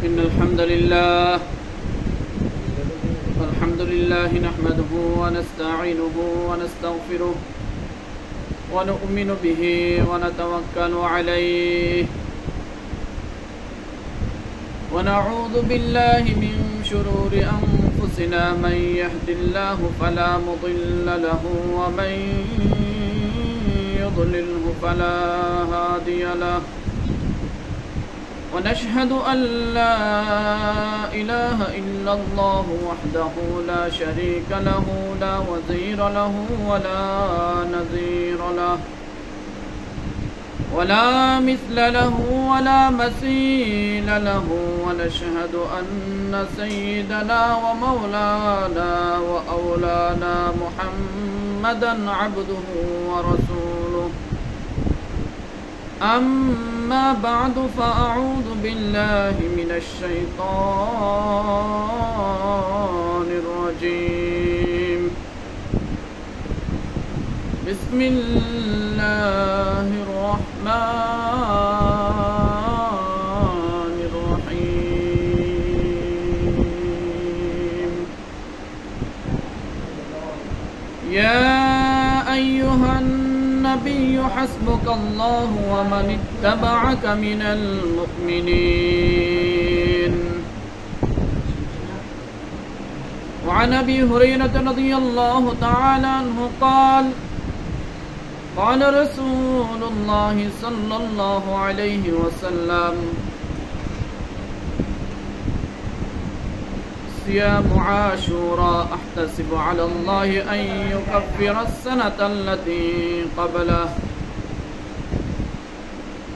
إن الحمد لله نحمده ونستعينه ونستغفره ونؤمن به ونتوكل عليه ونعوذ بالله من شرور أنفسنا من يهد الله فلا مضل له ومن يضلله فلا هادي له ونشهد أن لا إله إلا الله وحده لا شريك له لا وزير له ولا نظير له ولا مثل له ولا مثيل له ونشهد أن سيدنا ومولانا وأولانا محمدا عبده ورسوله أما بعد فأعوذ بالله من الشيطان الرجيم بسم الله الرحمن الرحيم يا أيها النبي حسبك الله ومن اتبعك من المؤمنين وعن أبي هريرة رضي الله تعالى عنه قال قال رسول الله صلى الله عليه وسلم صيام عاشوراء أحتسب على الله أن يكفر السنة التي قبله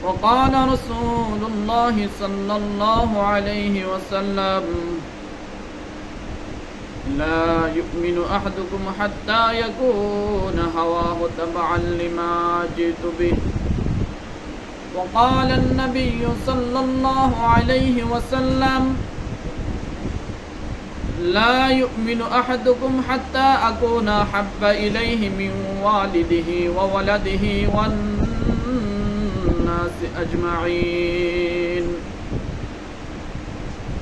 وقال رسول الله صلى الله عليه وسلم لا يؤمن أحدكم حتى يكون هواه تبعا لما جئت به وقال النبي صلى الله عليه وسلم لا يؤمن أحدكم حتى أكون أحب إليه من والده وولده والناس أجمعين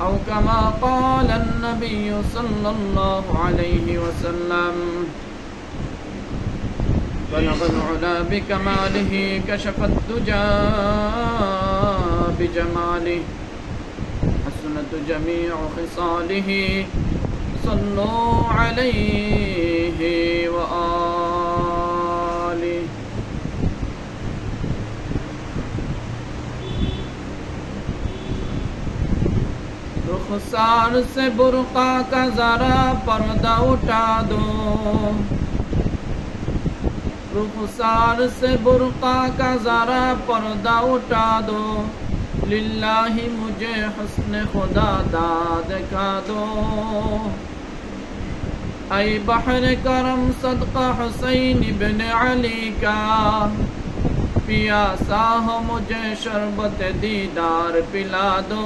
أو كما قال النبي صلى الله عليه وسلم بلغ العلا بكماله كشف الدجى بجماله حسنت جميع خصاله صلوا عليه وآله रुखसार से बुर्का का जरा पर्दा उठा दो रुखसार से बुर्का का जरा पर्दा उठा दो लिल्लाही मुझे हुस्न खुदा दाद का दो ऐ बहर करम सदका हुसैन इब्न अली का पियासा हो मुझे शरबत दीदार पिला दो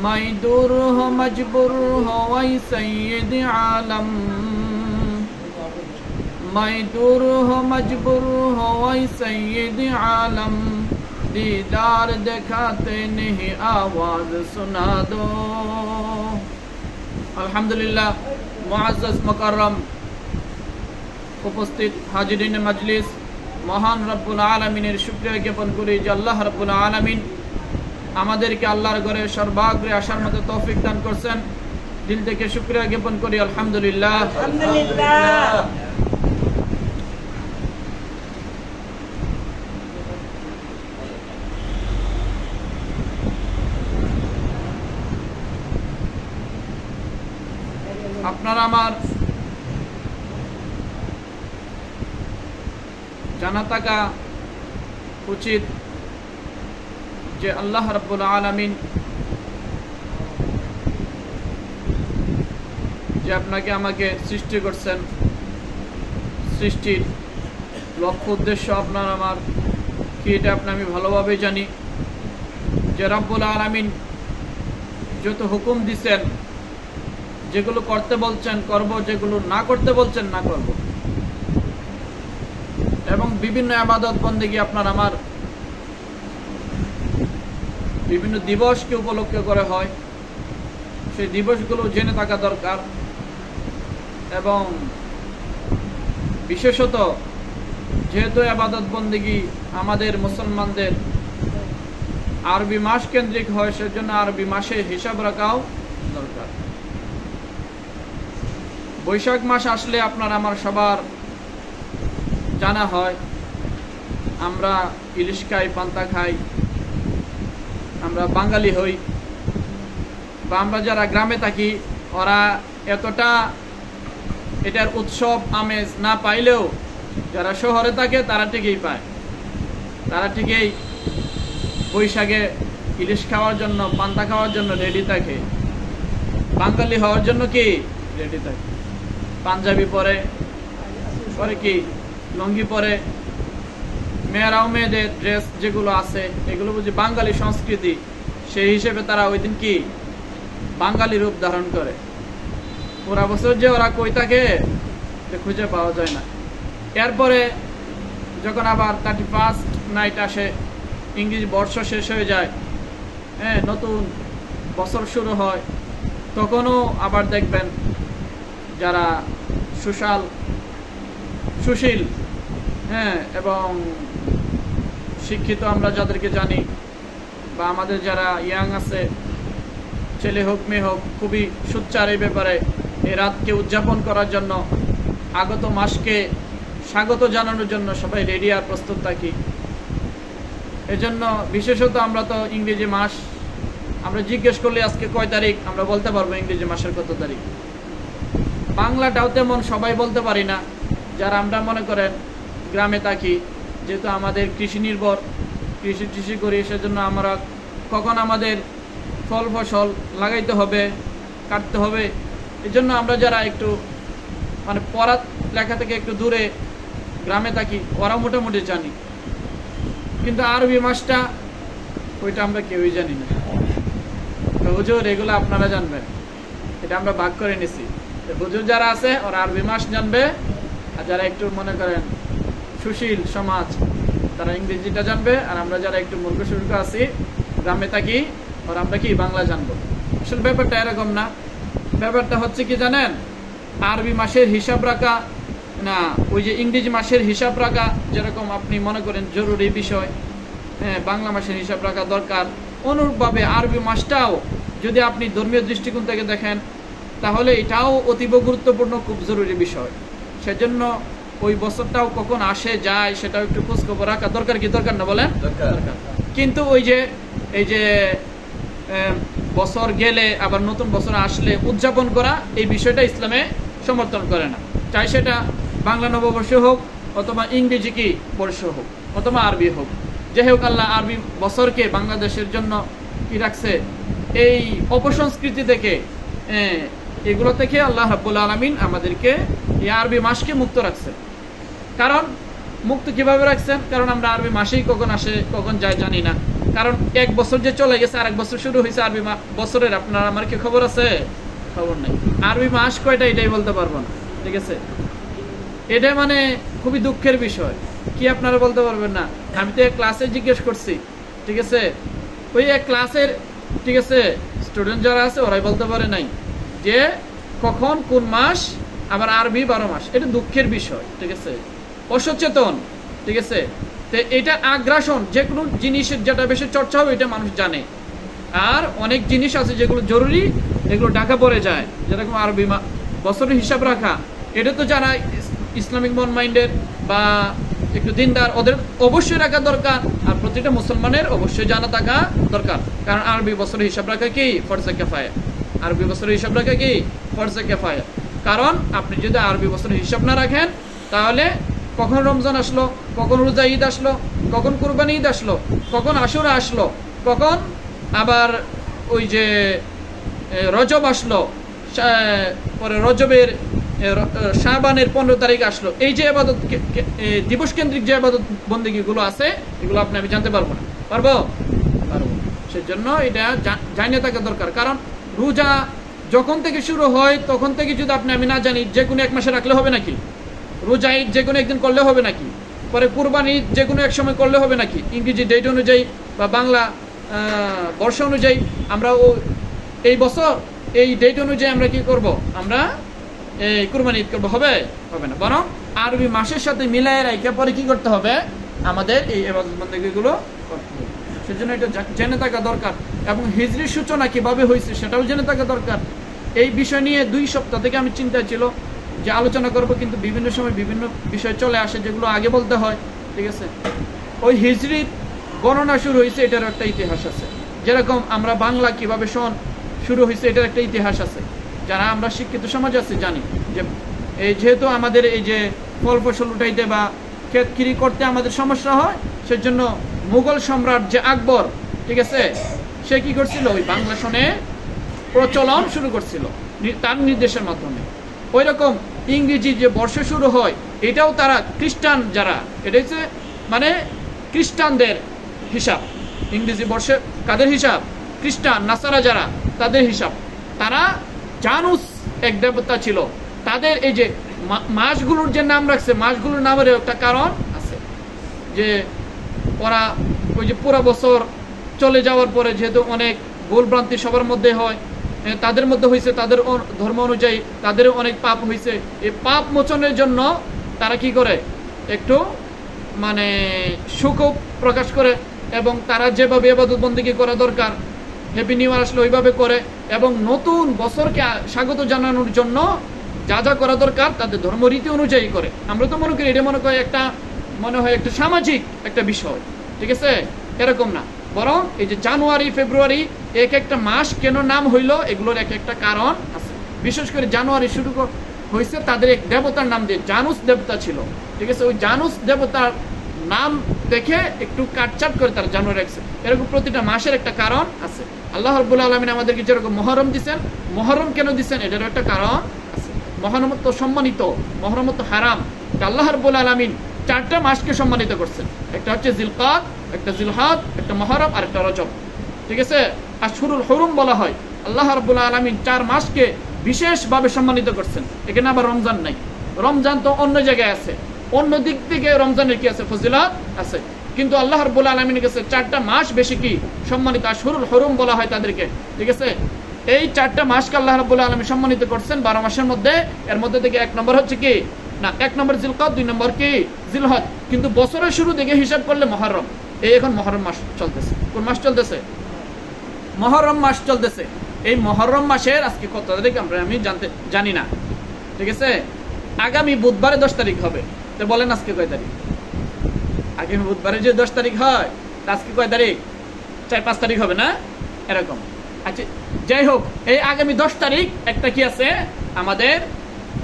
मैं दूर हो मजबूर हो ऐ सैयद आलम मैं दूर हो मजबूर हो ऐ सैयद आलम दीदार दिखाते नहीं आवाज सुना दो। अल्हम्दुलिल्लाह मुअज़्ज़ज़ मुकर्रम उपस्थित हाजिरिन मजलिस महान रब्बुल आलमीনের শুকরিয়া জ্ঞাপন করি যে আল্লাহ রব্বুল আলামিন আমাদেরকে আল্লাহর ঘরে সর্বাগ্রে আসার মতো তৌফিক দান করেছেন। দিল থেকে শুকরিয়া জ্ঞাপন করি আলহামদুলিল্লাহ। আলহামদুলিল্লাহ। আপনারা আমার জানা থাকা উচিত যে আল্লাহ রাব্বুল আলামিন যে আপনাকে আমাকে সৃষ্টি করছেন, সৃষ্টির লক্ষ্য উদ্দেশ্য আপনার আমার কি এটা আমি ভালোভাবে জানি। যে রাব্বুল আলামিন যত হুকুম দিয়েছেন, যেগুলো করতে বলছেন করব, যেগুলো না করতে বলছেন না করব, এবং বিভিন্ন ইবাদত বন্দেগী আপনার আমার বিভিন্ন দিবসকে উপলক্ষ করে হয়, সেই দিবসগুলো জেনে থাকা দরকার। এবং বিশেষত যেহেতু ইবাদত বন্দেগী আমাদের মুসলমানদের আরবি মাস কেন্দ্রিক হয়, সেজন্য আরবি মাসের হিসাব রাখাও দরকার। বৈশাখ মাস আসলে আপনার আমার সবার জানা হয়, আমরা ইলিশ খাই, পান্তা খাই, আমরা বাঙালি হই। বা আমরা যারা গ্রামে থাকি ওরা এতটা এটার উৎসব আমেজ না পাইলেও যারা শহরে থাকে তারা ঠিকই পায়, তারা ঠিকই বৈশাখে ইলিশ খাওয়ার জন্য, পান্তা খাওয়ার জন্য রেডি থাকে। বাঙালি হওয়ার জন্য কি রেডি থাকে, পাঞ্জাবি পরে কি লুঙ্গি পরে, মেয়েরাও মেয়েদের ড্রেস যেগুলো আছে এগুলো বুঝি বাঙালি সংস্কৃতি, সেই হিসেবে তারা ওই দিন কি বাঙালি রূপ ধারণ করে। পুরা বছর যে ওরা কই থাকে খুঁজে পাওয়া যায় না। এরপরে যখন আবার 31st নাইট আসে, ইংরেজি বর্ষ শেষ হয়ে যায়, হ্যাঁ, নতুন বছর শুরু হয়, তখনও আবার দেখবেন যারা সুশীল, হ্যাঁ, এবং শিক্ষিত আমরা যাদেরকে জানি, বা আমাদের যারা ইয়াং আছে, ছেলে হোক মেয়ে হোক, খুবই সোচ্চার এই ব্যাপারে। এই রাতকে উদযাপন করার জন্য, আগত মাসকে স্বাগত জানানোর জন্য সবাই রেডি আর প্রস্তুত থাকি। এজন্য বিশেষত আমরা তো ইংরেজি মাস, আমরা জিজ্ঞেস করলে আজকে কয় তারিখ আমরা বলতে পারবো ইংরেজি মাসের কত তারিখ। বাংলাটাও তেমন সবাই বলতে পারি না, যারা আমরা মনে করেন গ্রামে থাকি, যেহেতু আমাদের কৃষি নির্ভর, কৃষি করি, সেজন্য আমরা কখন আমাদের ফল ফসল লাগাইতে হবে, কাটতে হবে, এই জন্য আমরা যারা একটু মানে পড়া লেখা থেকে একটু দূরে গ্রামে থাকি ওরা মোটামুটি জানি, কিন্তু আরবি মাসটা ওইটা আমরা কেউই জানি না। হুজুর এগুলো আপনারা জানবেন, এটা আমরা ভাগ করে নিছি। হুজুর যারা আছে ওরা আরবি মাস জানবে, আর যারা একটু মনে করেন সুশীল সমাজ তারা ইংরেজিটা জানবে, আর আমরা যারা একটু মূর্খ সুর্খ আছি গ্রামে থাকি ওরা আমরা কি বাংলা জানবো। আসলে ব্যাপারটা এরকম না। ব্যাপারটা হচ্ছে কি জানেন, আরবি মাসের হিসাব রাখা না, ওই যে ইংরেজি মাসের হিসাব রাখা যেরকম আপনি মনে করেন জরুরি বিষয়, হ্যাঁ, বাংলা মাসের হিসাব রাখা দরকার, অনুরূপভাবে আরবি মাসটাও যদি আপনি ধর্মীয় দৃষ্টিকোণ থেকে দেখেন তাহলে এটাও অতীব গুরুত্বপূর্ণ, খুব জরুরি বিষয়। সেজন্য ওই বছরটাও কখন আসে যায় সেটাও একটু খোঁজখবর রাখা দরকার, কি দরকার না বলেন? দরকার। কিন্তু এই যে বছর গেলে আবার নতুন বছর আসলে উদযাপন করা, এই বিষয়টা ইসলামে সমর্থন করে না। চাই সেটা বাংলা নববর্ষ হোক, অথবা ইংরেজি কি বর্ষ হোক, অথবা আরবি হোক, যাই হোক, আল্লাহ আরবি বছরকে বাংলাদেশের জন্য কি রাখছে, এই অপসংস্কৃতি থেকে, এগুলো থেকে আল্লাহ রাব্বুল আলামিন আমাদেরকে এই আরবি মাসকে মুক্ত রাখছে। কারণ মুক্ত কিভাবে রাখছেন? কারণ আমরা আরবি মাসেই কখন আসে কখন যায় জানি না। কারণ এক বছর যে চলে গেছে, আরেক বছর শুরু হয়েছে আরবি বছরের, আপনার আমার কি খবর আছে? খবর নাই। আরবি মাস কয়টা এটাই বলতে পারবো না, ঠিক আছে? এটা মানে খুবই দুঃখের বিষয়। কি আপনারা বলতে পারবেন না? আমি তো এক ক্লাসে জিজ্ঞেস করছি, ঠিক আছে, ওই এক ক্লাসের, ঠিক আছে, স্টুডেন্ট যারা আছে ওরাই বলতে পারে নাই যে কখন কোন মাস, আবার আরবি 12 মাস। এটা দুঃখের বিষয়, ঠিক আছে, অসচেতন, ঠিক আছে। তো এটা আগ্রাসন, যে কোনো জিনিসের যেটা বেশি চর্চা হবে এটা মানুষ জানে, আর অনেক জিনিস আছে যেগুলো জরুরি, এগুলো ঢাকা পড়ে যায়, যেরকম আরবি বছরের হিসাব রাখা। এটা তো যারা ইসলামিক মন মাইন্ডের বা একটু দিনদার, ওদের অবশ্যই রাখা দরকার, আর প্রতিটা মুসলমানের অবশ্যই জানা থাকা দরকার। কারণ আরবি বছরের হিসাব রাখা কি ফরজে কিফায়া, আরবি বছরের হিসাব রাখা কি ফরজে কিফায়া। কারণ আপনি যদি আরবি বছরের হিসাব না রাখেন তাহলে কখন রমজান আসলো, কখন রোজা ঈদ আসলো, কখন কুরবানি ঈদ আসলো, কখন আশুরা আসলো, কখন আবার ওই যে রজব আসলো, পরে রজবের শাবানের 15 তারিখ আসলো, এই যে ইবাদত দিবস কেন্দ্রিক যে ইবাদত বন্দেগীগুলো আছে এগুলো আমি জানতে পারবো না, পারবো? সেজন্য এটা জানিয়ে থাকা দরকার। কারণ রোজা যখন থেকে শুরু হয় তখন থেকে যদি আমি না জানি, যে কোনো এক মাসে রাখলে হবে নাকি? রোজা ঈদ যে কোনো একদিন করলে হবে নাকি? পরে কুরবানি ঈদ যে কোনো এক সময় করলে হবে নাকি? ইংরেজি ডেট অনুযায়ী বা বাংলা বর্ষ অনুযায়ী আমরা এই বছর এই ডেট অনুযায়ী আমরা কি করব, আমরা এই কুরবানি ঈদ করবো, হবে না, বরং আরবি মাসের সাথে মিলাই রেখে পরে কি করতে হবে, আমাদের এই ইবাদত বন্দেগীগুলো করতে হবে। সেজন্য এটা জেনে থাকা দরকার, এবং হিজরির সূচনা কিভাবে হয়েছে সেটাও জেনে থাকা দরকার। এই বিষয় নিয়ে 2 সপ্তাহ থেকে আমি চিন্তা ছিল যে আলোচনা করব, কিন্তু বিভিন্ন সময় বিভিন্ন বিষয় চলে আসে যেগুলো আগে বলতে হয়, ঠিক আছে। ওই হিজরির গণনা শুরু হয়েছে, এটার একটা ইতিহাস আছে। যেরকম আমরা বাংলা কিভাবে সন শুরু হয়েছে, এটার একটা ইতিহাস আছে। যারা আমরা শিক্ষিত সমাজ আছে জানি যে এই যেহেতু আমাদের এই যে ফল ফসল উঠাইতে বা ক্ষেত কিরি করতে আমাদের সমস্যা হয়, সেজন্য মুঘল সম্রাট যে আকবর, ঠিক আছে, সে কি করছিল, ওই বাংলা সনে প্রচলন শুরু করছিল তার নির্দেশের মাধ্যমে। ওই রকম ইংরেজি যে বর্ষ শুরু হয়, এটাও তারা খ্রিস্টান যারা, এটা হচ্ছে মানে খ্রিস্টানদের হিসাব। ইংরেজি বর্ষে কাদের হিসাব, খ্রিস্টান নাসারা যারা, তাদের হিসাব। তারা জানুস এক দেবতা ছিল, তাদের এই যে মাসগুলোর যে নাম রাখছে, মাসগুলোর নামের একটা কারণ আছে, যে ওরা ওই যে পুরো বছর চলে যাওয়ার পরে যেহেতু অনেক ভুলভ্রান্তি সবার মধ্যে হয়, তাদের মধ্যে হয়েছে, তাদের ধর্ম অনুযায়ী তাদেরও অনেক পাপ হয়েছে। এই পাপ মোচনের জন্য তারা কি করে, একটু মানে সুখ প্রকাশ করে, এবং তারা যেভাবে ইবাদত বন্দেগী করা দরকার, হ্যাপি নিউ ইয়ার আসলে ওইভাবে করে, এবং নতুন বছরকে স্বাগত জানানোর জন্য যা যা করা দরকার তাদের ধর্মরীতি অনুযায়ী করে। আমরা তো মনে করি এটা মনে হয় একটা সামাজিক একটা বিষয়, ঠিক আছে, এরকম না। বরং এই যে জানুয়ারি ফেব্রুয়ারি এক একটা মাস কেন নাম হইলো, এগুলোর এক একটা কারণ আছে। বিশেষ করে জানুয়ারি শুরু হয়েছে তাদের এক দেবতার নাম দিয়ে, জানুস দেবতা ছিল, ঠিক আছে। ওই জানুস দেবতার নাম দেখে একটু কাটচাট করে তারা জানুয়ারি রাখছে। এরকম প্রতিটা মাসের একটা কারণ আছে। আল্লাহ রাব্বুল আলামিন আমাদেরকে যেরকম মহরম দিচ্ছেন, মহরম কেন দিচ্ছেন, এটারও একটা কারণ আছে। মহরম তো সম্মানিত, মহরম তো হারাম। আল্লাহ রাব্বুল আলামিন 4টা মাসকে সম্মানিত করছেন, একটা হচ্ছে জিলকাদ, একটা জিলহাদ, একটা মহরম, আর একটা রজব, ঠিক আছে। আশহুরুল হুরুম বলা হয়। আল্লাহ রাব্বুল আলামিন 4 মাসকে বিশেষভাবে সম্মানিত করছেন। এখানে আবার রমজান নাই, রমজান তো অন্য জায়গায় আছে, অন্য দিক থেকে রমজানের কি আছে, ফজিলত আছে, কিন্তু আল্লাহ রাব্বুল আলামিনের কাছে 4টা মাস বেশি কি সম্মানিত, আশহুরুল হুরুম বলা হয় তাদেরকে, ঠিক আছে। এই 4টা মাসকে আল্লাহ রাব্বুল আলামিন সম্মানিত করছেন 12 মাসের মধ্যে। এর মধ্যে থেকে 1 নম্বর হচ্ছে কি না, 1 নম্বর জিলকাদ, 2 নম্বর কি জিলহজ। কিন্তু বছরের শুরু থেকে হিসাব করলে মহরম। এই এখন মহরম মাস চলতেছে। কোন মাস চলতেছে? মহরম মাস চলতেছে। এই মহরম মাসের আজকে কত তারিখ আমি জানি না, ঠিক আছে। আগামী বুধবারে 10 তারিখ হবে। তো বলেন আজকে কয় তারিখ? আগামী বুধবারে যে 10 তারিখ হয়, আজকে কয় তারিখ? 4-5 তারিখ হবে না, এরকম। আচ্ছা, যাই হোক, এই আগামী 10 তারিখ একটা কি আছে, আমাদের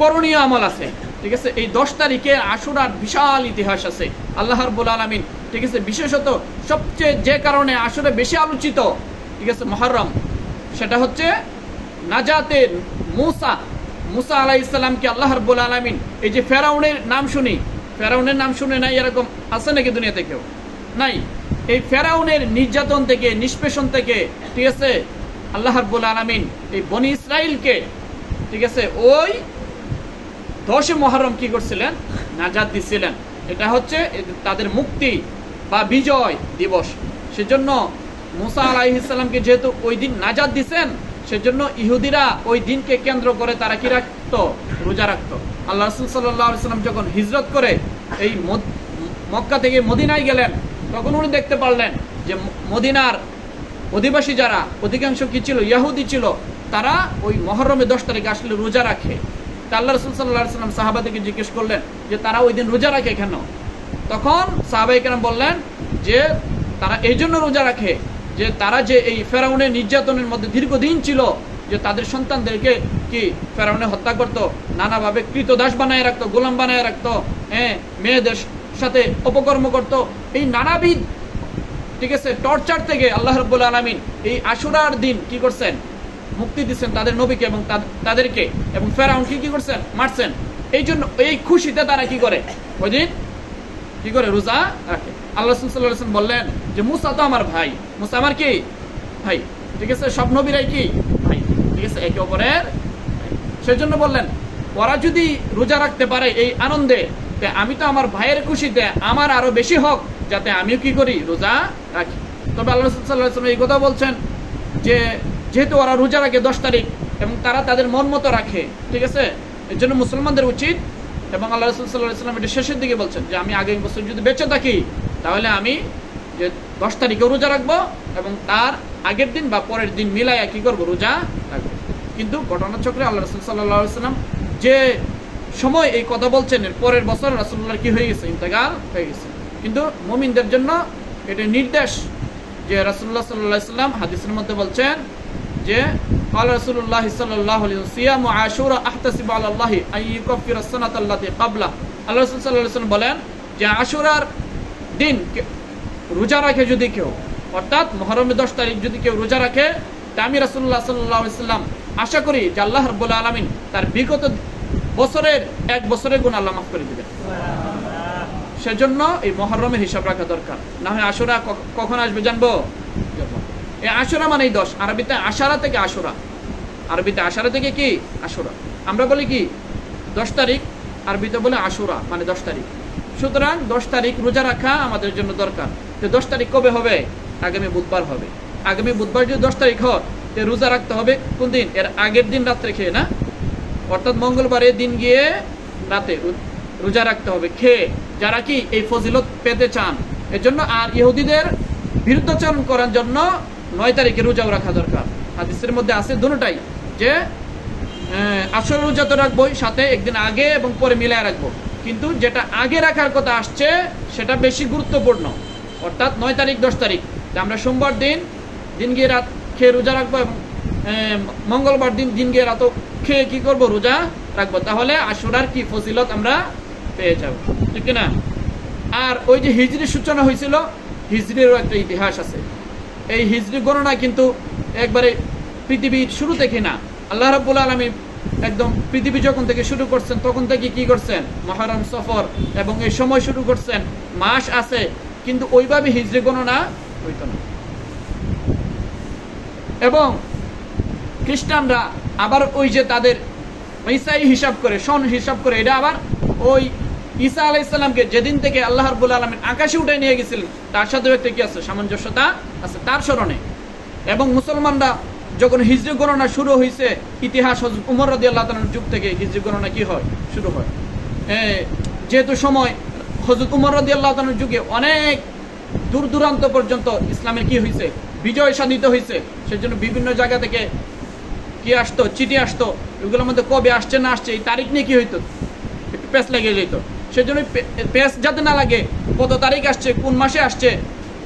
করণীয় আমল আছে, ঠিক আছে। এই 10 তারিখে আশুরার বিশাল ইতিহাস আছে। আল্লাহ রাব্বুল আলামিন, ঠিক আছে, বিশেষত সবচেয়ে যে কারণে আশুরা বেশি আলোচিত, ঠিক আছে, মুহররম, সেটা হচ্ছে নাজাতের মুসা আলাইহিস সালামকে আল্লাহ রাব্বুল আলামিন, এই যে ফেরাউনের নাম শুনে নাই এরকম আছে নাকি দুনিয়াতে? কেউ নাই। এই ফেরাউনের নির্যাতন থেকে, নিষ্পেষণ থেকে, ঠিক আছে, আল্লাহ রাব্বুল আলামিন এই বনি ইসরাইলকে, ঠিক আছে, ওই 10 মুহররম কি করছিলেন, নাজাত দিছিলেন। এটা হচ্ছে তাদের মুক্তি বা বিজয় দিবস। সেজন্য মুসা আলাইহিস সালামকে যেহেতু ওই দিন নাজাত দিছেন, সেজন্য ইহুদিরা ওই দিনকে কেন্দ্র করে তারা কি রাখতো, রোজা রাখতো। আল্লাহ রাসূল সাল্লাল্লাহু আলাইহি ওয়াসাল্লাম যখন হিজরত করে এই মক্কা থেকে মদিনায় গেলেন, তখন উনি দেখতে পারলেন যে মদিনার অধিবাসী যারা অধিকাংশ কি ছিল, ইহুদি ছিল, তারা ওই মুহররমে 10 তারিখে আসলে রোজা রাখে। তা আল্লাহ রাসূল সাল্লাল্লাহু আলাইহি ওয়াসাল্লাম সাহাবাদেরকে জিজ্ঞেস করলেন যে তারা ওই দিন রোজা রাখে কেন? তখন সাহাবায়ে কেরাম বললেন যে তারা এই জন্য রোজা রাখে যে তারা যে এই ফেরাউনের নির্যাতনের মধ্যে দীর্ঘদিন ছিল, যে তাদের সন্তানদেরকে কি ফেরাউনে হত্যা করত, নানাভাবে কৃতদাস বানায় রাখতো, গোলাম বানায় রাখতো, মেয়েদের সাথে অপকর্ম করত, এই নানাবিধ, ঠিক আছে, টর্চার থেকে আল্লাহ রাব্বুল আলামিন এই আশুরার দিন কি করছেন, মুক্তি দিচ্ছেন তাদের নবীকে এবং তাদেরকে, এবং ফেরাউনকে কি করছেন, মারছেন। এই জন্য এই খুশিতে তারা কি করে, ওই দিন কি করে, রোজা রাখে। আল্লাহ রাসূল সাল্লাল্লাহু আলাইহি ওয়াসাল্লাম বললেন যে মুসা তো আমার ভাই, মুসা আমার কি ভাই, ঠিক আছে, সব নবীরাই কি ভাই, ঠিক আছে, একে অপরের। সেজন্য বললেন ওরা যদি রোজা রাখতে পারে এই আনন্দে, আমি তো আমার ভাইয়ের খুশিতে আমার আরো বেশি হোক, যাতে আমিও কি করি, রোজা রাখি। তবে আল্লাহ রাসূল সাল্লাল্লাহু আলাইহি ওয়াসাল্লাম এই কথা বলছেন যে যেহেতু ওরা রোজা রাখে 10 তারিখ এবং তারা তাদের মন মতো রাখে, ঠিক আছে, এর জন্য মুসলমানদের উচিত, এবং আল্লাহ রাসূল সাল্লাল্লাহু আলাইহি ওয়াসাল্লাম এটা শেষের দিকে বলছেন যে আমি আগামী বছর যদি বেঁচে থাকি তাহলে আমি যে 10 তারিখে রোজা রাখবো এবং তার আগের দিন বা পরের দিন মিলাইয়া কি করবো, রোজা রাখবো। কিন্তু ঘটনাচক্রে আল্লাহ রাসূল সাল্লাল্লাহু আলাইহি ওয়াসাল্লাম যে সময় এই কথা বলছেন এর পরের বছর রাসূলুল্লাহর কি হয়ে গেছে, ইন্তেকাল হয়ে গেছে। কিন্তু মুমিনদের জন্য এটা নির্দেশ যে রাসূলুল্লাহ সাল্লাল্লাহু আলাইহি ওয়াসাল্লাম হাদিসের মধ্যে বলছেন যে قال رسول الله صلى الله عليه وسلم صيام عاشوراء احتسب على الله ان يكفر السنه التي قبله। আল্লাহ রাসূল সাল্লাল্লাহু আলাইহি ওয়াসাল্লাম বলেন যে আশুরার দিন রোজা রাখে যদি কেউ, অর্থাৎ মুহররমের 10 তারিখ যদি কেউ রোজা রাখে, তা আমি রাসূলুল্লাহ সাল্লাল্লাহু আলাইহি ওয়াসাল্লাম আশা করি যে আল্লাহ রাব্বুল আলামিন তার বিগত বছরের 1 বছরের গুনাহ আল্লাহ মাফ করে দিবেন। সেজন্য এই মুহররমের হিসাব রাখা দরকার, না হয় আশুরা কখন আসবে জানবো। এই আশুরা মানে 10, আরবিতে আশারা থেকে আশুরা, আরবিতে আশারা থেকে কি আশুরা। আমরা বলি কি 10 তারিখ, আরবিতে বলে আশুরা মানে 10 তারিখ। সুতরাং 10 তারিখ রোজা রাখা আমাদের জন্য দরকার। তো 10 তারিখ কবে হবে? আগামী বুধবার হবে। আগামী বুধবার যদি 10 তারিখ হয় তো রোজা রাখতে হবে কোন দিন? এর আগের দিন রাত্রে খেয়ে, না, অর্থাৎ মঙ্গলবারের দিন গিয়ে রাতে রোজা রাখতে হবে খেয়ে, যারা কি এই ফজিলত পেতে চান। এর জন্য আর ইহুদিদের বিরুদ্ধাচরণ করার জন্য 9 তারিখে রোজাও রাখা দরকার। হাদিসের মধ্যে আছে দুটোটাই, যে আসর রোজা তো রাখবোই, সাথে একদিন আগে এবং পরে মিলায় রাখবো, কিন্তু যেটা আগে রাখার কথা আসছে সেটা বেশি গুরুত্বপূর্ণ, অর্থাৎ 9 তারিখ 10 তারিখ আমরা সোমবার দিন গিয়ে রাত খেয়ে রোজা রাখবো এবং মঙ্গলবার দিন গিয়ে রাত খেয়ে কি করবো, রোজা রাখবো। তাহলে আশুরার কি ফজিলত আমরা পেয়ে যাব, ঠিক না? আর ওই যে হিজরির সূচনা হয়েছিল, হিজরিরও একটা ইতিহাস আছে। এই হিজরি গণনা কিন্তু একবারে পৃথিবীর শুরু থেকে না, আল্লাহ রাব্বুল আলামিন একদম পৃথিবী যখন থেকে শুরু করছেন তখন থেকে কি করছেন, মুহররম, সফর এবং এই সময় শুরু করছেন, মাস আছে, কিন্তু ওইভাবে হিজরি গণনা হইতো না। এবং খ্রিস্টানরা আবার ওই যে তাদের ঈসাই হিসাব করে, সন হিসাব করে, এটা আবার ওই ঈসা আলাইহিস সালামকে যেদিন থেকে আল্লাহ রাব্বুল আলামিন আকাশে উঠায় নিয়ে গেছিলেন তার সাথে একটা কি আছে, সামঞ্জস্যতা আছে তার স্মরণে। এবং মুসলমানরা যখন হিজরি গণনা শুরু হয়েছে, ইতিহাস হযরত উমর রাদিয়াল্লাহু তাআলার যুগ থেকে হিজরি গণনা কি হয়, শুরু হয়। যেহেতু সময় হযরত উমর রাদিয়াল্লাহু তাআলার যুগে অনেক দূর দূরান্ত পর্যন্ত ইসলামের কি হয়েছে, বিজয় সাধিত হয়েছে, সেজন্য বিভিন্ন জায়গা থেকে কি আসতো, চিঠি আসতো, এগুলোর মধ্যে কবে আসছে না আসছে এই তারিখ নিয়ে কি হইতো, একটু পেঁচ লেগে যেত। সেজন্য পেঁচ যাতে না লাগে, কত তারিখ আসছে, কোন মাসে আসছে,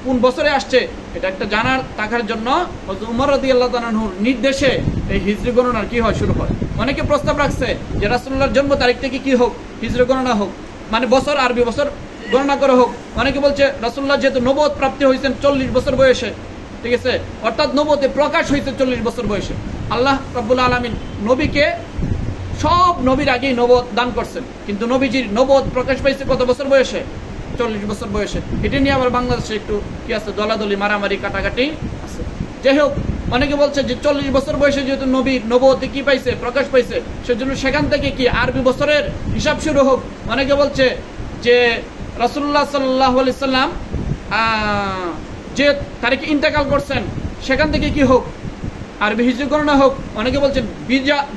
কোন বছরে আসছে, এটা একটা জানার থাকার জন্য হযরত উমর রাদিয়াল্লাহু তাআলার নির্দেশে এই হিজরি গণনার কি হয়, শুরু হয়। অনেকে প্রস্তাব রাখছে যে রাসূলুল্লাহর জন্ম তারিখ থেকে কি হোক, হিজরি গণনা হোক, মানে বছর, আরবি বছর গণনা করা হোক। অনেকে বলছে রাসূলুল্লাহ যেহেতু নবুয়ত প্রাপ্তি হয়েছেন 40 বছর বয়সে, ঠিক আছে, অর্থাৎ নবুয়তে প্রকাশ হয়েছে 40 বছর বয়সে। আল্লাহ রাব্বুল আলামিন নবীকে সব নবীর আগেই নবুয়ত দান করছেন, কিন্তু নবীজির নবুয়ত প্রকাশ পাইছে কত বছর বয়সে, 40 বছর বয়সে। এটা নিয়ে আবার বাংলাদেশে একটু কি আছে, দলাদলি, মারামারি, কাটাকাটি আছে। যাই হোক, অনেকে বলছে যে 40 বছর বয়সে যেহেতু নবীর নবুয়তে কি পাইছে, প্রকাশ পাইছে, সেজন্য সেখান থেকে কি আরবি বছরের হিসাব শুরু হোক। অনেকে বলছে যে রাসূলুল্লাহ সাল্লাল্লাহু আলাইহি সাল্লাম যে তারিখে ইন্তেকাল করছেন সেখান থেকে কি হোক, আরবি হিজরি গণনা হোক। অনেকে বলছেন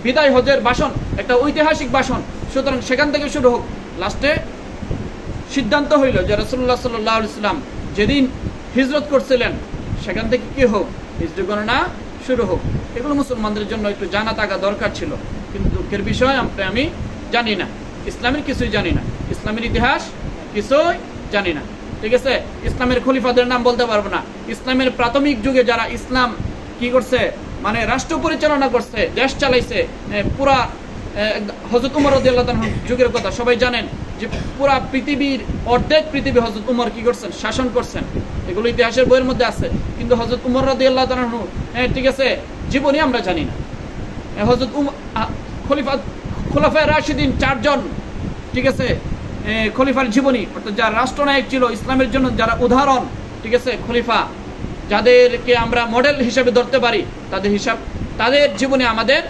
বিদায় হজের ভাষণ একটা ঐতিহাসিক ভাষণ, সুতরাং সেখান থেকে শুরু হোক। লাস্টে সিদ্ধান্ত হইল যে রাসূলুল্লাহ সাল্লাল্লাহু আলাইহি সাল্লাম যেদিন হিজরত করছিলেন সেখান থেকে কি হোক, হিজরি গণনা শুরু হোক। এগুলো মুসলমানদের জন্য একটু জানা থাকা দরকার ছিল, কিন্তু দুঃখের বিষয় আমি জানি না, ইসলামের কিছুই জানি না, ইসলামের ইতিহাস কিছুই জানি না, ঠিক আছে। ইসলামের খলিফাদের নাম বলতে পারবো না। ইসলামের প্রাথমিক যুগে যারা ইসলাম কি করছে, মানে রাষ্ট্র পরিচালনা করছে, দেশ চালাইছে, পুরা হযরত উমর রাদিয়াল্লাহু তাআলার যুগের কথা সবাই জানেন, যে পুরা পৃথিবীর অর্ধেক পৃথিবী হযরত উমর কি করছেন, শাসন করছেন। এগুলো ইতিহাসের বইয়ের মধ্যে আছে, কিন্তু হযরত উমর রাদিয়াল্লাহু তাআলা ঠিক আছে জীবনী আমরা জানি না। হযরত খোলাফায়ে রাশিদিন 4 জন, ঠিক আছে, খলিফার জীবনী, অর্থাৎ যারা রাষ্ট্রনায়ক ছিল ইসলামের জন্য, যারা উদাহরণ, ঠিক আছে, খলিফা যাদেরকে আমরা মডেল হিসেবে ধরতে পারি, তাদের জীবনে আমাদের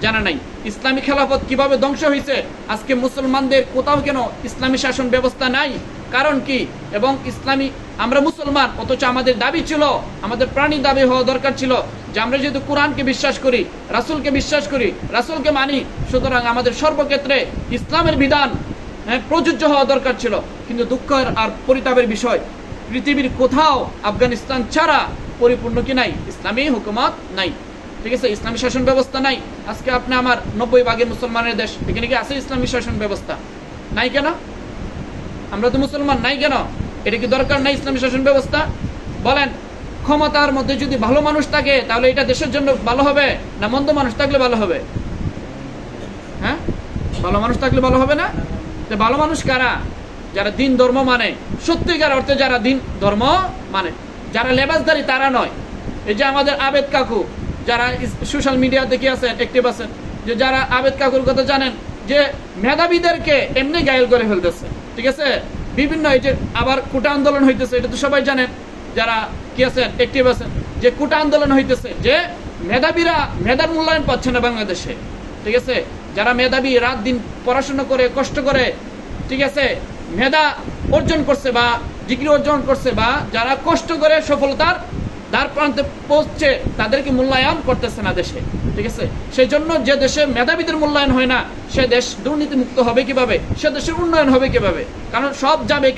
জানা নাই। ইসলামী খেলাফত কিভাবে ধ্বংস হয়েছে, আজকে মুসলমানদের কোথাও কেন ইসলামী শাসন ব্যবস্থা নাই, কারণ কি? এবং ইসলামী আমরা মুসলমান, অথচ আমাদের দাবি ছিল, আমাদের প্রাণী দাবি হওয়া দরকার ছিল যে আমরা যেহেতু কোরআনকে বিশ্বাস করি, রাসূলকে বিশ্বাস করি, রাসূলকে মানি, সুতরাং আমাদের সর্বক্ষেত্রে ইসলামের বিধান প্রযোজ্য হওয়া দরকার ছিল। কিন্তু দুঃখের আর পরিতাপের বিষয়, পৃথিবীর কোথাও আফগানিস্তান ছাড়া পরিপূর্ণ কি নাই? ইসলামী হুকুমত নাই, ঠিক আছে? ইসলামী শাসন ব্যবস্থা নাই। আজকে আপনি আমার 90% মুসলমানের দেশ, এখানে কি আছে ইসলামী শাসন ব্যবস্থা? নাই কেন? আমরা তো মুসলমান, নাই কেন? এটা কি দরকার নাই ইসলামী শাসন ব্যবস্থা? বলেন, ক্ষমতার মধ্যে যদি ভালো মানুষ থাকে তাহলে এটা দেশের জন্য ভালো হবে না মন্দ মানুষ থাকলে ভালো হবে? হ্যাঁ, ভালো মানুষ থাকলে ভালো হবে না? তো ভালো মানুষ কারা? যারা দিন ধর্ম মানে, সত্যিকার অর্থে যারা দিন ধর্ম মানে, যারা লেবাসদারি তারা নয়। এই যে আমাদের আবেদ কাকু, যারা সোশ্যাল মিডিয়াতে কি আছেন, অ্যাক্টিভ আছেন, যে যারা আবেদ কাকুর কথা জানেন, যে মেধাবীদেরকে এমনি গায়েল করে ফেলতেছে, ঠিক আছে? বিভিন্ন এই যে আবার কোটা আন্দোলন হইতেছে, এটা তো সবাই জানেন যারা কি আছেন, অ্যাক্টিভ আছেন, যে কোটা আন্দোলন হইতেছে, যে মেধাবীরা মেধার মূল্যায়ন পাচ্ছে না বাংলাদেশে, ঠিক আছে? যারা মেধাবী, রাত দিন পড়াশোনা করে কষ্ট করে, ঠিক আছে, মেধা অর্জন করছে বা ডিগ্রি অর্জন করছে, বা যারা কষ্ট করে সফলতার দ্বার প্রান্তে পৌঁছছে, তাদেরকে মূল্যায়ন করতেছে না দেশে, ঠিক আছে? সেই জন্য যে দেশে মেধাবীদের মূল্যায়ন হয় না, সে দেশ দুর্নীতি মুক্ত হবে কিভাবে? সে দেশের উন্নয়ন হবে কিভাবে? কারণ সব যাবে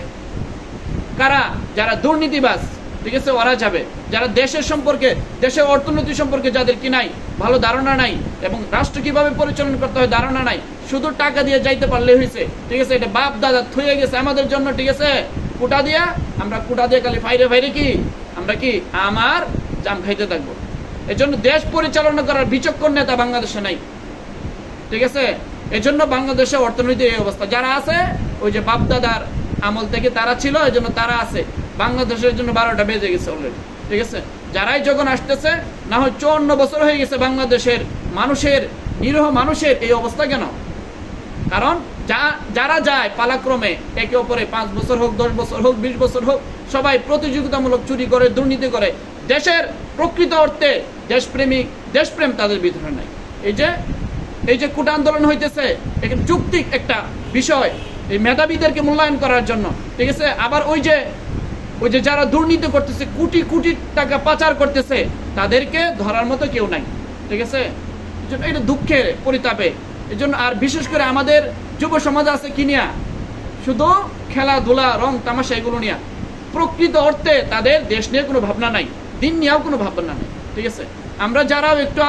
কারা? যারা দুর্নীতিবাজ, ঠিক আছে, ওরা যাবে। যারা দেশের সম্পর্কে, দেশের অর্থনীতি সম্পর্কে যাদের কি নাই, ভালো ধারণা নাই, এবং রাষ্ট্র কিভাবে পরিচালনা করতে হয় ধারণা নাই, শুধু টাকা দিয়ে যাইতে পারলে হয়েছে, ঠিক আছে? এটা বাপ দাদা থুয়ে গেছে আমাদের জন্য, ঠিক আছে? কোটা দিয়া, আমরা কোটা দিয়ে খালি ফাইরে ফাইরে কি আমরা কি আমার জাম খাইতে থাকবো। এই জন্য দেশ পরিচালনা করার বিচক্ষণ নেতা বাংলাদেশে নাই, ঠিক আছে? এই জন্য বাংলাদেশে অর্থনৈতিক এই অবস্থা। যারা আছে ওই যে বাপ দাদার আমল থেকে তারা ছিল, এই জন্য তারা আছে। বাংলাদেশের জন্য 12টা বেজে গেছে অলরেডি, ঠিক আছে? যারাই যখন আসতেছে, না হয় 54 বছর হয়ে গেছে বাংলাদেশের মানুষের, নিরীহ মানুষের এই অবস্থা কেন? কারণ যারা যায় পালাক্রমে একে অপরে 5 বছর হোক, 10 বছর হোক, 20 বছর হোক, সবাই প্রতিযোগিতামূলক চুরি করে, দুর্নীতি করে। দেশের প্রকৃত অর্থে দেশপ্রেম তাদের ভিতরে নাই। এই যে কোটা আন্দোলন হইতেছে, এখানে যৌক্তিক একটা বিষয়, এই মেধাবীদেরকে মূল্যায়ন করার জন্য, ঠিক আছে? আবার ওই যে যারা দুর্নীতি করতেছে, কোটি কোটি টাকা পাচার করতেছে, তাদেরকে ধরার মতো কেউ নাই, ঠিক আছে? এই জন্য এটা দুঃখের পরিতাপে। এই জন্য আর বিশেষ করে আমাদের যুব সমাজ আছে কি নিয়া? শুধু খেলাধুলা, রং তামাশা, এগুলো নিয়ে। প্রকৃত অর্থে তাদের দেশ নিয়ে কোনো ভাবনা নাই, দিন নিয়েও কোনো ভাবনা নাই, ঠিক আছে? আমরা যারাও একটু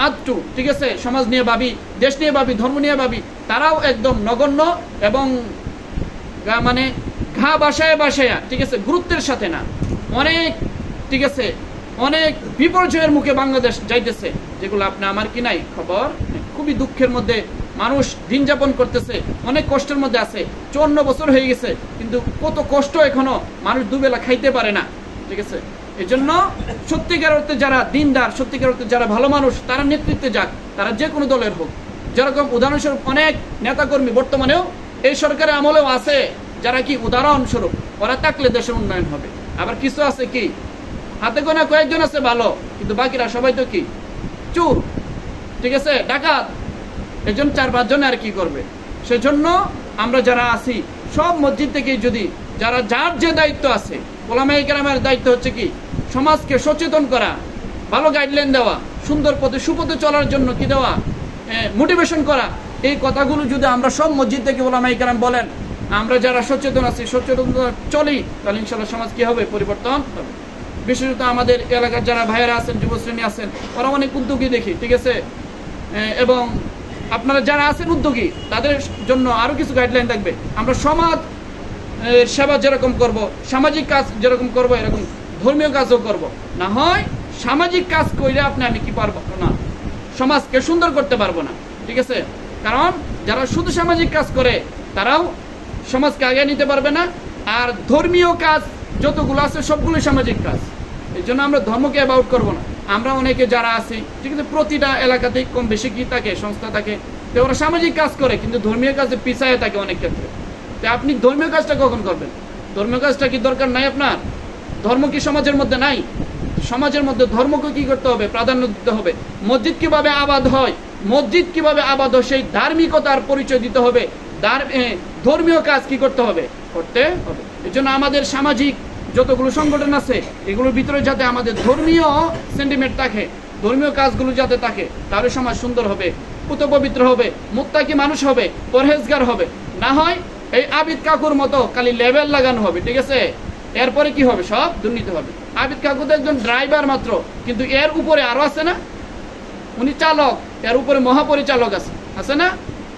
আধটু, ঠিক আছে, সমাজ নিয়ে ভাবি, দেশ নিয়ে ভাবি, ধর্ম নিয়ে ভাবি, তারাও একদম নগণ্য এবং মানে ঘা বাসায় বাসায়, ঠিক আছে, গুরুত্বের সাথে না। অনেক, ঠিক আছে, অনেক বিপর্যয়ের মুখে বাংলাদেশ যাইতেছে, যেগুলো আপনি আমার কি নাই খবর। খুবই দুঃখের মধ্যে মানুষ দিন যাপন করতেছে, অনেক কষ্টের মধ্যে আছে। 54 বছর হয়ে গেছে, কিন্তু কত কষ্ট এখনো মানুষ দুবেলা খাইতে পারে না, ঠিক আছে? এই জন্য সত্যিকার অর্থে যারা দিনদার, সত্যিকার অর্থে যারা ভালো মানুষ, তারা নেতৃত্বে যাক, তারা যে কোনো দলের হোক। যেরকম উদাহরণস্বরূপ অনেক নেতাকর্মী বর্তমানেও এই সরকারের আমলেও আছে, যারা কি উদাহরণস্বরূপ, ওরা থাকলে দেশের উন্নয়ন হবে। আবার কিছু আছে কি, হাতে গোনা কয়েকজন আছে ভালো, কিন্তু বাকিরা সবাই তো কি চোর, ঠিক আছে, ডাকাত। এই জন্য 4-5 জন আর কি করবে? সেজন্য আমরা যারা আছি সব মসজিদ থেকে, যদি যারা যার যে দায়িত্ব আছে, ওলামায়ে কেরামের দায়িত্ব হচ্ছে কি সমাজকে সচেতন করা, ভালো গাইডলাইন দেওয়া, সুন্দর পথে সুপথে চলার জন্য কি দেওয়া, মোটিভেশন করা। এই কথাগুলো যদি আমরা সব মসজিদ থেকে ওলামায়ে কেরাম বলেন, আমরা যারা সচেতন আছি, সচেতনতা চলি, তাহলে ইনশাআল্লাহ সমাজ কি হবে? পরিবর্তন হবে। বিশেষত আমাদের এলাকার যারা ভাইয়েরা আছেন, যুবশ্রেণী আছেন, ওরা অনেক উদ্যোগী দেখি, ঠিক আছে? এবং আপনারা যারা আছেন উদ্যোগী, তাদের জন্য আরো কিছু গাইডলাইন থাকবে। আমরা সমাজ সেবা যেরকম করব, সামাজিক কাজ যেরকম করব, এরকম ধর্মীয় কাজও করব। না হয় সামাজিক কাজ করলে আমি কি পারবো না, সমাজকে সুন্দর করতে পারবো না, ঠিক আছে? কারণ যারা শুধু সামাজিক কাজ করে, তারাও সমাজকে আগে নিতে পারবে না। আর ধর্মীয় কাজ যতগুলো আছে সবগুলোই সামাজিক কাজ। এই জন্য আমরা ধর্মকে অ্যাবাউট করবো না। আমরা অনেকে যারা আছি, ঠিক আছে, প্রতিটা এলাকাতেই কম বেশি কি থাকে, সংস্থা থাকে, তো ওরা সামাজিক কাজ করে, কিন্তু ধর্মীয় কাজে পিছায় থাকে অনেক ক্ষেত্রে। তো আপনি ধর্মীয় কাজটা কখন করবেন? ধর্মীয় কাজটা কি দরকার নাই আপনার? ধর্ম কি সমাজের মধ্যে নাই? সমাজের মধ্যে ধর্মকে কি করতে হবে? প্রাধান্য দিতে হবে। মসজিদ কিভাবে আবাদ হয়, সেই ধার্মিকতার পরিচয় দিতে হবে। ধর্মীয় কাজ কি করতে হবে, করতে হবে। এই জন্য আমাদের সামাজিক যতগুলো সংগঠন আছে এগুলোর ভিতরে যাতে আমাদের ধর্মীয় সেন্টিমেন্ট থাকে, ধর্মীয় কাজগুলো যাতে থাকে, তাহলে সমাজ সুন্দর হবে, পুত পবিত্র হবে, মুত্তাকি মানুষ হবে, পরহেজগার হবে। না হয় এই আবিদ কাকুর মতো খালি লেভেল লাগানো হবে, ঠিক আছে, এরপরে কি হবে, সব দুর্নীতি হবে। আবিদ কাকু তো একজন ড্রাইভার মাত্র, কিন্তু এর উপরে আরো আছে না, উনি চালক, এর উপরে মহাপরিচালক আছে না।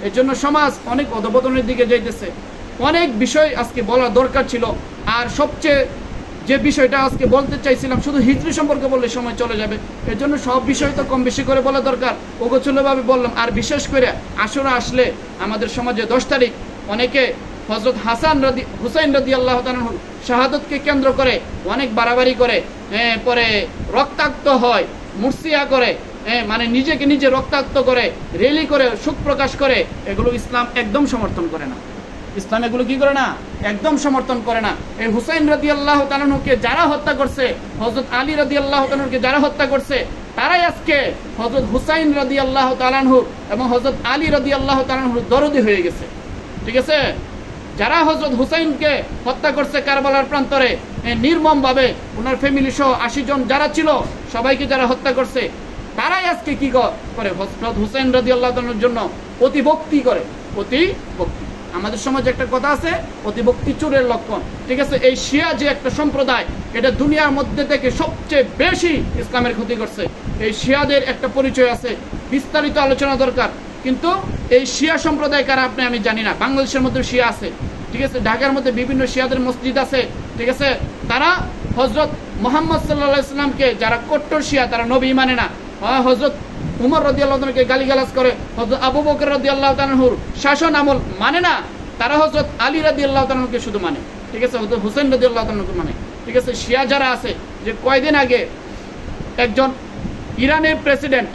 এর জন্য সমাজ অনেক অধপতনের দিকে যাইতেছে। অনেক বিষয় আজকে বলার দরকার ছিল, আর সবচেয়ে যে বিষয়টা আজকে বলতে চাইছিলাম, শুধু হিজরি সম্পর্কে বললে সময় চলে যাবে, এর জন্য সব বিষয় তো কম বেশি করে বলা দরকার, ওগোছলভাবে বললাম। আর বিশেষ করে আশুরা আসলে আমাদের সমাজে 10 তারিখ অনেকে হযরত হুসাইন রাদিয়াল্লাহু তাআলা শাহাদতকে কেন্দ্র করে অনেক বাড়াবাড়ি করে, পরে রক্তাক্ত হয়, মুর্শিয়া করে, মানে নিজেকে নিজে রক্তাক্ত করে, রেলি করে, শোক প্রকাশ করে, এগুলো ইসলাম একদম সমর্থন করে না। ইসলাম এগুলো কি করে না, একদম সমর্থন করে না। এই হুসাইন রাদিয়াল্লাহু তাআলাকে যারা হত্যা করছে, হযরত আলী রাদিয়াল্লাহু তাআলাকে যারা হত্যা করছে, তারাই আজকে হযরত হুসাইন রাদিয়াল্লাহু তাআলা এবং হযরত আলী রাদিয়াল্লাহু তাআলা দরদি হয়ে গেছে, ঠিক আছে। যারা হযরত হুসাইনকে হত্যা করছে কারবালার প্রান্তরে নির্মমভাবে, ওনার ফ্যামিলি সহ 80 জন যারা ছিল সবাইকে যারা হত্যা করছে, তারাই আজকে কি করে, হযরত হুসাইন রাদিয়াল্লাহু তাআলার জন্য অতিভক্তি করে, অতিভক্তি। আমাদের সমাজে একটা কথা আছে, অতিভক্তি চোরের লক্ষণ, ঠিক আছে। এই শিয়া যে একটা সম্প্রদায়, এটা দুনিয়ার মধ্যে থেকে সবচেয়ে বেশি ইসলামের ক্ষতি করছে। এই শিয়াদের একটা পরিচয় আছে, বিস্তারিত আলোচনা দরকার। কিন্তু এই শিয়া সম্প্রদায় কারা আপনি আমি জানি না। বাংলাদেশের মধ্যে শিয়া আছে, ঠিক আছে, ঢাকার মধ্যে বিভিন্ন শিয়াদের মসজিদ আছে, ঠিক আছে। তারা হযরত মুহাম্মদ সাল্লাল্লাহু আলাইহি ওয়াসাল্লামকে যারা কট্টর শিয়া, তারা নবী মানে না, হযরত উমর রাদিয়াল্লাহু তাআলাকে গালিগালাজ করে, হযরত আবু বকর রাদিয়াল্লাহু তাআলার শাসন আমল মানে না, তারা হযরত আলী রাদিয়াল্লাহু তাআলাকে শুধু মানে, ঠিক আছে, হযরত হুসাইন রাদিয়াল্লাহু তাআলাকে মানে, ঠিক আছে। শিয়া যারা আছে, যে কয়দিন আগে একজন ইরানের প্রেসিডেন্ট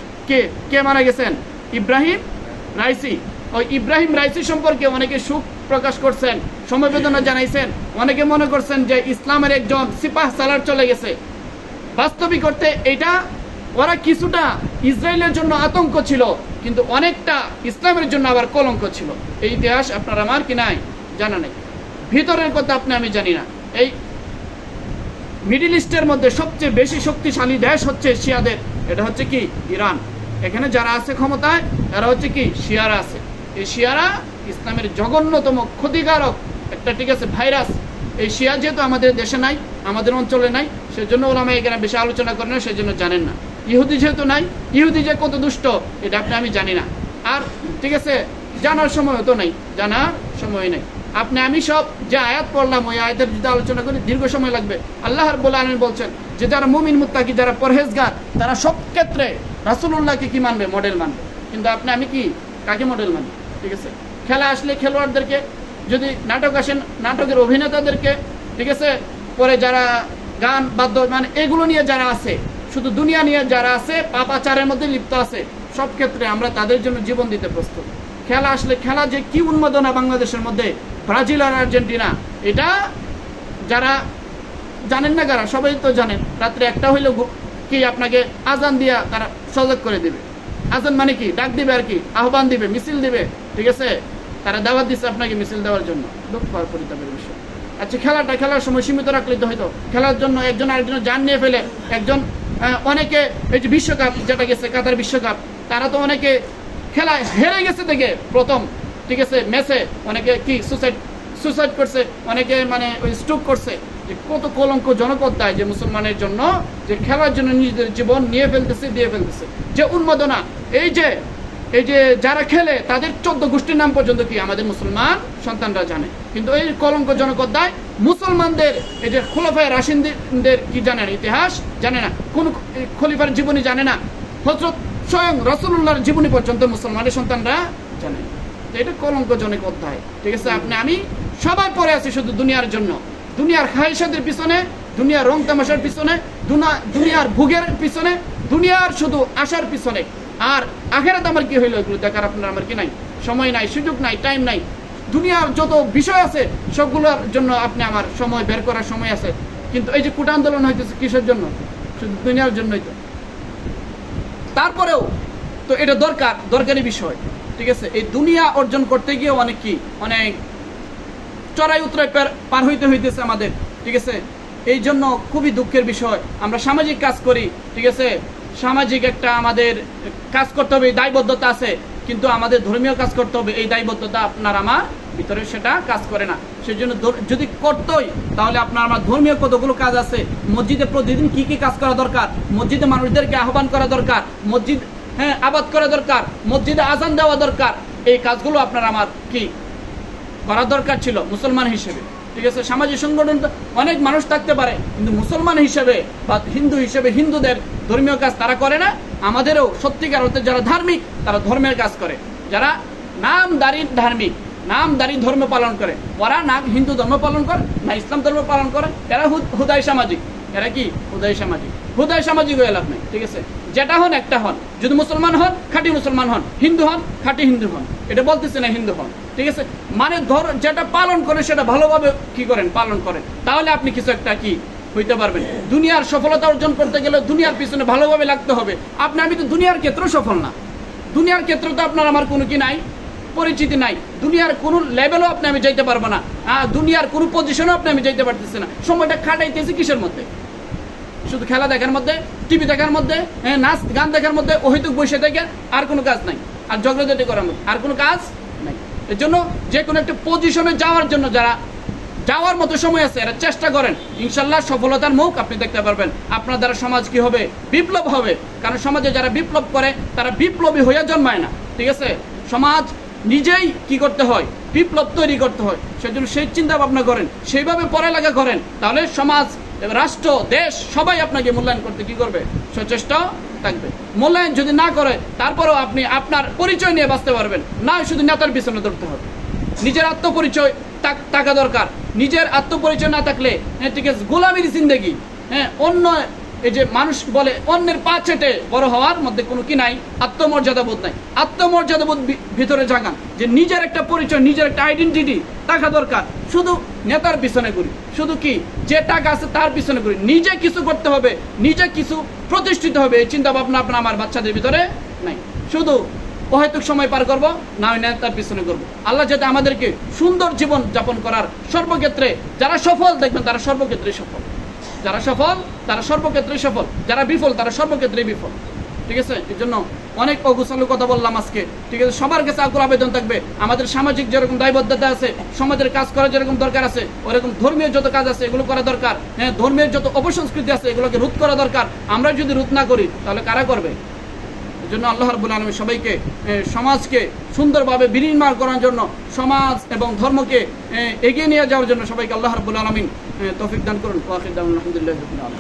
কে মারা গেছেন, ইব্রাহিম রাইসি। ওই ইব্রাহিম রাইসি সম্পর্কে অনেকে শোক প্রকাশ করছেন, সমবেদনা জানাইছেন। অনেকে মনে করছেন যে ইসলামের একজন সিপাহ সালার চলে গেছে। বাস্তবিক অর্থে এটা ওরা কিছুটা ইসরায়েলের জন্য আতঙ্ক ছিল, কিন্তু অনেকটা ইসলামের জন্য আবার কলঙ্ক ছিল। এই ইতিহাস আপনার আমার কি নাই, জানা নেই। ভিতরের কথা আপনি আমি জানি না। এই মিডল ইস্টের মধ্যে সবচেয়ে বেশি শক্তিশালী দেশ হচ্ছে শিয়াদের, এটা হচ্ছে কি ইরান। এখানে যারা আছে ক্ষমতায়, তারা হচ্ছে কি শিয়ারা আছে। এই শিয়ারা ইসলামের জঘন্যতম ক্ষতিকারক একটা, ঠিক আছে, ভাইরাস। এই শিয়া যেহেতু আমাদের দেশে নাই, আমাদের অঞ্চলে নাই, সেজন্য ওলামা এখানে বেশি আলোচনা করেন না, সেজন্য জানেন না। ইহুদি যেহেতু নাই, ইহুদি যে কত দুষ্ট এটা আপনি আমি জানি না। আর ঠিক আছে, জানার সময় তো নাই, জানার সময় নেই। আপনি আমি সব যে আয়াত পড়লাম, ওই আয়াতের যদি আলোচনা করি দীর্ঘ সময় লাগবে। আল্লাহ রাব্বুল আলামিন বলছেন যে যারা মুমিন মুত্তাকি, যারা পরহেজগার, তারা সব ক্ষেত্রে রাসূলুল্লাহকে কি মানবে, মডেল মানবে। কিন্তু আপনি আমি কি কাকে মডেল মানবে, ঠিক আছে। খেলা আসলে খেলোয়াড়দেরকে, যদি নাটক আসেন নাটকের অভিনেতাদেরকে, ঠিক আছে, পরে যারা গান বাদ্য মানে এগুলো নিয়ে যারা আছে, শুধু দুনিয়া নিয়ে যারা আছে, পাপাচারের মধ্যে লিপ্ত আছে, সব ক্ষেত্রে আমরা তাদের জন্য জীবন দিতে প্রস্তুত। খেলা আসলে, খেলা যে কি উন্মাদনা বাংলাদেশের মধ্যে, ব্রাজিল আর আর্জেন্টিনা, এটা যারা জানেন না, কারা সবাই তো জানেন। রাত্রে একটা হইলেও কি আপনাকে আজান দিয়া তারা সজাগ করে দিবে। আজান মানে কি, ডাক দিবে আর কি, আহ্বান দিবে, মিছিল দিবে, ঠিক আছে। তারা দাওয়াত দিচ্ছে আপনাকে মিছিল দেওয়ার জন্য, দুঃখ আর পরিতাপের বিষয়। আচ্ছা, খেলার সময় সীমিত রাখলে তো হয়তো, খেলার জন্য একজন আরেকজনের জান নিয়ে ফেলে একজন, অনেকে এই যে বিশ্বকাপ যেটা গেছে, কাতার বিশ্বকাপ, তারা তো অনেকে খেলা হেরে গেছে থেকে প্রথম, ঠিক আছে, ম্যাচে অনেকে কি সুসাইড করছে, অনেকে মানে ওই স্ট্রোক করছে। যে কত কলঙ্কজনক অধ্যায় যে মুসলমানের জন্য, যে খেলার জন্য নিজেদের জীবন দিয়ে ফেলতেছে। যে উন্মাদনা, এই যে যারা খেলে তাদের 14 গোষ্ঠীর নাম পর্যন্ত কি আমাদের মুসলমান সন্তানরা জানে। কিন্তু এই কলঙ্কজনক অধ্যায় মুসলমানদের, এই যে খোলাফায়ে রাশিদদের কি জানে না, ইতিহাস জানে না, কোন খলিফার জীবনী জানে না, হযরত স্বয়ং রাসূলুল্লাহর জীবনী পর্যন্ত মুসলমানের সন্তানরা জানে। এটা কলঙ্কজনক অধ্যায়, ঠিক আছে। আপনি আমি সবাই পড়ে আছি শুধু দুনিয়ার জন্য, দুনিয়ার খায়সাতের পিছনে, দুনিয়ার রং তামাশার পিছনে, দুনিয়ার ভোগের পিছনে, দুনিয়ার শুধু আশার পিছনে। আর আখিরাত আমার কি হইলো, এগুলো দেখার আপনার আমার কি নাই, সময় নাই, সুযোগ নাই, টাইম নাই। দুনিয়ার যত বিষয় আছে সবগুলোর জন্য আপনি আমার সময় বের করার সময় আছে। কিন্তু এই যে কোটা আন্দোলন হইতেছে কিসের জন্য, শুধু দুনিয়ার জন্যই তো। তারপরেও তো এটা দরকারি বিষয়, ঠিক আছে, এই দুনিয়া অর্জন করতে গিয়ে অনেক চড়াই উতরাই পার হইতে হইতেছে আমাদের। ঠিক আছে, এই জন্য খুবই দুঃখের বিষয়। আমরা সামাজিক কাজ করি, ঠিক আছে, সামাজিক একটা আমাদের কাজ করতে হবে, দায়বদ্ধতা আছে, কিন্তু আমাদের ধর্মীয় কাজ করতে হবে, এই দায়বদ্ধতা আপনার আমার ভিতরে সেটা কাজ করে না। সেই জন্য যদি করতোই তাহলে আপনার আমার ধর্মীয় কতগুলো কাজ আছে। মসজিদে প্রতিদিন কি কি কাজ করা দরকার, মসজিদে মানুষদেরকে আহ্বান করা দরকার, মসজিদ আবাদ করা দরকার, মসজিদে আজান দেওয়া দরকার, এই কাজগুলো আপনার আমার কি করা দরকার ছিল মুসলমান হিসেবে। ঠিক আছে, সামাজিক সংগঠন অনেক মানুষ থাকতে পারে, কিন্তু মুসলমান হিসেবে বা হিন্দু হিসেবে হিন্দুদের ধর্মীয় কাজ তারা করে না। আমাদেরও সত্যিকার অর্থে যারা ধার্মিক তারা ধর্মের কাজ করে, যারা নামদারি ধার্মিক, নামদারি ধর্ম পালন করে, ওরা না হিন্দু ধর্ম পালন করে না ইসলাম ধর্ম পালন করে, এরা হুদাই সামাজিক। এরা কি হুদাই সামাজিক? হুদাই সামাজিক হয়ে লাভ নেই। ঠিক আছে, যেটা হন একটা হন, যদি মুসলমান হন খাঁটি মুসলমান হন, হিন্দু হন খাঁটি হিন্দু হন, এটা বলতেছে না হিন্দু হন। ঠিক আছে, মানে যেটা পালন করে সেটা ভালোভাবে কি করেন, পালন করেন, তাহলে আপনি কিছু একটা কি হইতে পারবেন। দুনিয়ার সফলতা অর্জন করতে গেলে দুনিয়ার পিছনে ভালোভাবে লাগতে হবে। আমি তো দুনিয়ার ক্ষেত্রেও সফল না, দুনিয়ার ক্ষেত্রে তো আপনার আমার কোনো কি নাই, পরিচিতি নাই, দুনিয়ার কোনো লেভেলও আমি যাইতে পারবো না, দুনিয়ার কোনো পজিশনও আমি যাইতে পারতেছি না। সময়টা খাটাইতেছি কিসের মধ্যে? শুধু খেলা দেখার মধ্যে, টিভি দেখার মধ্যে, নাচ গান দেখার মধ্যে, অহেতুক বসে থেকে আর কোনো কাজ নাই, আর ঝগড়াঝাটি করার মধ্যে আর কোনো কাজ নাই। এর জন্য যে কোনো একটা পজিশনে যাওয়ার জন্য যারা যাওয়ার মতো সময় আছে এরা চেষ্টা করেন, ইনশাল্লাহ সফলতার মুখ আপনি দেখতে পারবেন। আপনার দ্বারা সমাজ কি হবে? বিপ্লব হবে। কারণ সমাজে যারা বিপ্লব করে তারা বিপ্লবী হয়ে জন্মায় না। ঠিক আছে, সমাজ নিজেই কি করতে হয়, বিপ্লব তৈরি করতে হয়। সেজন্য সেই চিন্তা ভাবনা করেন, সেইভাবে পড়ালেখা করেন, তাহলে সমাজ, রাষ্ট্র, দেশ সবাই আপনাকে মূল্যায়ন করতে কি করবে, সচেষ্ট থাকবে। মূল্যায়ন যদি না করে তারপরেও আপনি আপনার পরিচয় নিয়ে বাঁচতে পারবেন না, শুধু নেতার পিছনে ধরতে হবে। নিজের আত্মপরিচয় থাকা দরকার। নিজের আত্মপরিচয় না থাকলে ঠিক আছে গোলামির জিন্দেগি, অন্য এই যে মানুষ বলে অন্যের পা চেটে বড় হওয়ার মধ্যে কোনো কি নাই, আত্মমর্যাদা বোধ নাই। আত্মমর্যাদা বোধ ভিতরে জাগান, যে নিজের একটা পরিচয়, নিজের একটা আইডেন্টিটি থাকা দরকার। শুধু নেতার পিছনে ঘুরি, শুধু কি যে টাকা আছে তার পিছনে ঘুরি, নিজে কিছু করতে হবে, নিজে কিছু প্রতিষ্ঠিত হবে, এই চিন্তা ভাবনা আপনার আমার বাচ্চাদের ভিতরে নাই। শুধু অহেতুক সময় পার করবো, না হয় নেতার পিছনে করবো। আল্লাহ যাতে আমাদেরকে সুন্দর জীবন যাপন করার সর্বক্ষেত্রে, যারা সফল দেখবেন তারা সর্বক্ষেত্রেই সফল, যারা সফল তারা সর্বক্ষেত্রেই সফল, যারা বিফল তারা সর্বক্ষেত্রেই বিফল। ঠিক আছে, এই জন্য অনেক অগুছালু কথা বললাম আজকে। ঠিক আছে, সবার কাছে আকুল আবেদন থাকবে, আমাদের সামাজিক যেরকম দায়বদ্ধতা আছে, সমাজের কাজ করা যেরকম দরকার আছে, ওরকম ধর্মীয় যত কাজ আছে এগুলো করা দরকার। ধর্মের যত অপসংস্কৃতি আছে এগুলোকে রোধ করা দরকার। আমরা যদি রোধ না করি তাহলে কারা করবে? এই জন্য আল্লাহ রাব্বুল আলামিন সবাইকে সমাজকে সুন্দরভাবে বিনির্মাণ করার জন্য, সমাজ এবং ধর্মকে এগিয়ে নিয়ে যাওয়ার জন্য সবাইকে আল্লাহ রাব্বুল আলামিন তৌফিক দান করুন। ওয়া আখিরু দাওয়ানা আলহামদুলিল্লাহি রাব্বিল আলামিন।